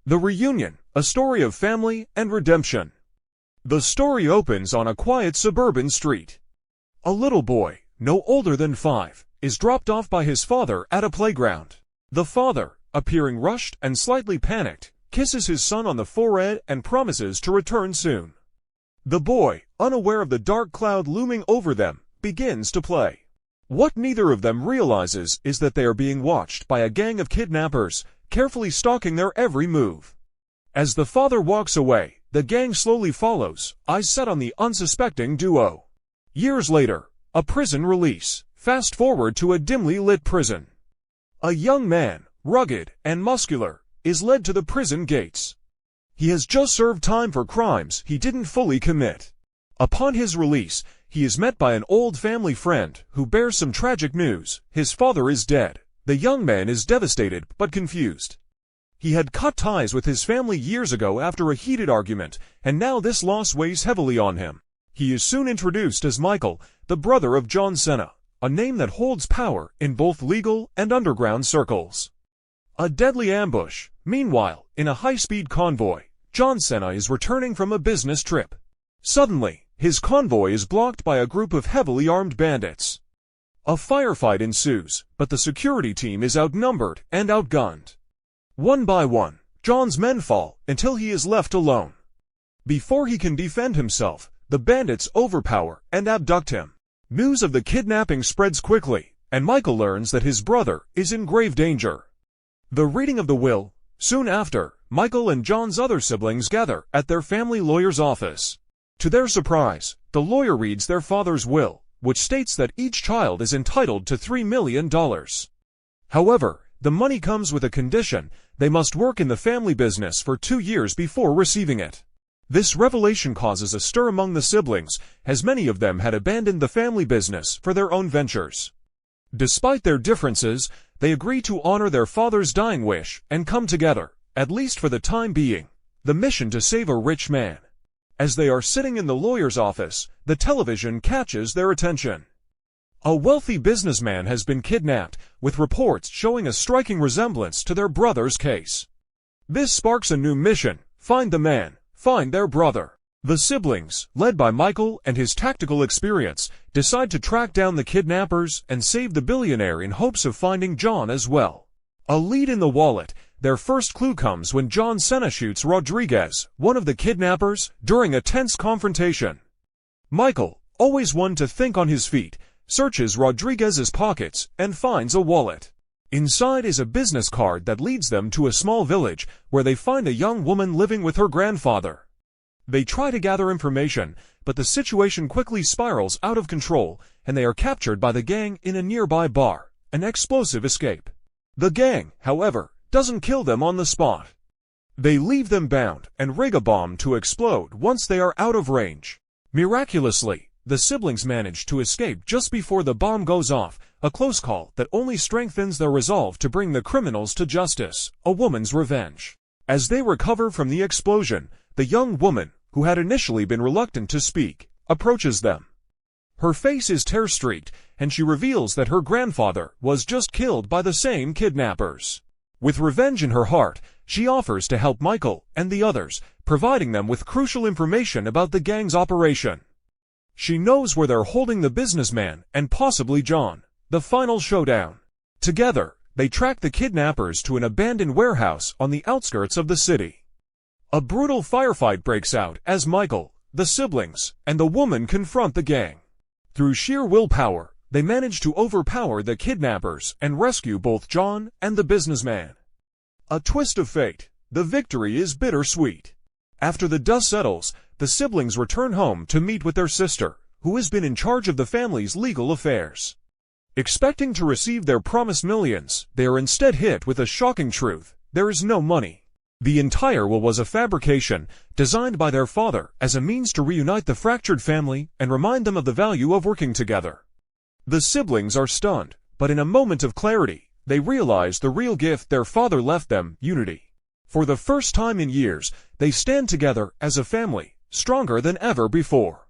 The Reunion, a story of family and redemption. The story opens on a quiet suburban street. A little boy, no older than 5, is dropped off by his father at a playground. The father, appearing rushed and slightly panicked, kisses his son on the forehead and promises to return soon. The boy, unaware of the dark cloud looming over them, begins to play. What neither of them realizes is that they are being watched by a gang of kidnappers, carefully stalking their every move. As the father walks away, the gang slowly follows, eyes set on the unsuspecting duo. Years later, a prison release. Fast forward to a dimly lit prison. A young man, rugged and muscular, is led to the prison gates. He has just served time for crimes he didn't fully commit. Upon his release, he is met by an old family friend who bears some tragic news. His father is dead. The young man is devastated but confused. He had cut ties with his family years ago after a heated argument, and now this loss weighs heavily on him. He is soon introduced as Michael, the brother of John Cena, a name that holds power in both legal and underground circles. A deadly ambush. Meanwhile, in a high-speed convoy, John Cena is returning from a business trip. Suddenly, his convoy is blocked by a group of heavily armed bandits. A firefight ensues, but the security team is outnumbered and outgunned. One by one, John's men fall until he is left alone. Before he can defend himself, the bandits overpower and abduct him. News of the kidnapping spreads quickly, and Michael learns that his brother is in grave danger. The reading of the will. Soon after, Michael and John's other siblings gather at their family lawyer's office. To their surprise, the lawyer reads their father's will, which states that each child is entitled to $3 million. However, the money comes with a condition: they must work in the family business for 2 years before receiving it. This revelation causes a stir among the siblings, as many of them had abandoned the family business for their own ventures. Despite their differences, they agree to honor their father's dying wish and come together, at least for the time being, the mission to save a rich man. As they are sitting in the lawyer's office, the television catches their attention. A wealthy businessman has been kidnapped, with reports showing a striking resemblance to their brother's case. This sparks a new mission: find the man, find their brother. The siblings, led by Michael and his tactical experience, decide to track down the kidnappers and save the billionaire in hopes of finding John as well. A lead in the wallet. Their first clue comes when John Cena shoots Rodriguez, one of the kidnappers, during a tense confrontation. Michael, always one to think on his feet, searches Rodriguez's pockets and finds a wallet. Inside is a business card that leads them to a small village where they find a young woman living with her grandfather. They try to gather information, but the situation quickly spirals out of control, and they are captured by the gang in a nearby bar. An explosive escape. The gang, however, doesn't kill them on the spot. They leave them bound and rig a bomb to explode once they are out of range. Miraculously, the siblings manage to escape just before the bomb goes off, a close call that only strengthens their resolve to bring the criminals to justice, a woman's revenge. As they recover from the explosion, the young woman, who had initially been reluctant to speak, approaches them. Her face is tear-streaked, and she reveals that her grandfather was just killed by the same kidnappers. With revenge in her heart, she offers to help Michael and the others, providing them with crucial information about the gang's operation. She knows where they're holding the businessman and possibly John. The final showdown. Together, they track the kidnappers to an abandoned warehouse on the outskirts of the city. A brutal firefight breaks out as Michael, the siblings, and the woman confront the gang. Through sheer willpower, they manage to overpower the kidnappers and rescue both John and the businessman. A twist of fate. The victory is bittersweet. After the dust settles, the siblings return home to meet with their sister, who has been in charge of the family's legal affairs. Expecting to receive their promised millions, they are instead hit with a shocking truth: there is no money. The entire will was a fabrication, designed by their father as a means to reunite the fractured family and remind them of the value of working together. The siblings are stunned, but in a moment of clarity, they realize the real gift their father left them: unity. For the first time in years, they stand together as a family, stronger than ever before.